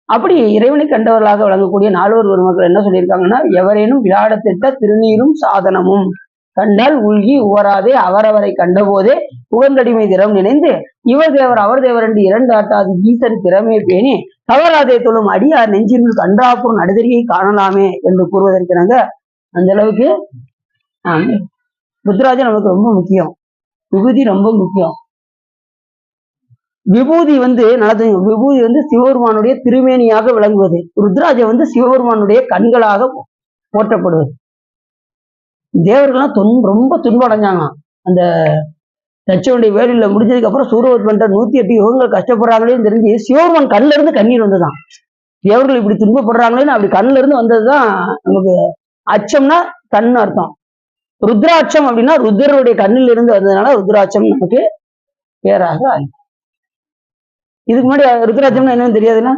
அப்படி இறைவனை கண்டவர்களாக விளங்கக்கூடிய நால்வர் பெருமக்கள் என்ன சொல்லியிருக்காங்கன்னா, எவரேனும் விளையாடத்திட்ட திருநீரும் சாதனமும் கண்டால் உள்கி உவராதே அவரவரை கண்டபோதே புகழ்ந்தடிமை திறம் நினைந்து இவர் தேவர் அவர் தேவர் என்று இரண்டு ஆட்டாது ஈசன் திறமே பேணி தவறாதே தொழும் அடியார் நெஞ்சினுள் கன்றாப்பும் நடுதறியை காணலாமே என்று கூறுவதற்கிறாங்க. அந்த அளவுக்கு ருத்ராஜம் நமக்கு ரொம்ப முக்கியம். விபூதி ரொம்ப முக்கியம். விபூதி விபூதி சிவபெருமானுடைய திருமேனியாக விளங்குவது. ருத்ராஜம் சிவபெருமானுடைய கண்களாக போற்றப்படுவது. தேவர்கள்லாம் ரொம்ப துன்பம் அடைஞ்சாங்க. அந்த தட்சனுடைய வேலையில முடிஞ்சதுக்கு அப்புறம் சூரவத் பண்ற 108 யுகங்கள் கஷ்டப்படுறாங்களேன்னு தெரிஞ்சு சிவபெருமான் கண்ணுல இருந்து கண்ணீர் வந்துதான். தேவர்கள் இப்படி துன்பப்படுறாங்களேன்னு அப்படி கண்ணுல இருந்து வந்ததுதான் நமக்கு. அச்சம்னா கண்ணு அர்த்தம். ருத்ராட்சம் அப்படின்னா ருத்ரருடைய கண்ணில் இருந்து வந்ததுனால ருத்ராட்சம் நமக்கு பேராக ஆகி. இதுக்கு முன்னாடி ருத்ராட்சம்னா என்னன்னு தெரியாதுன்னா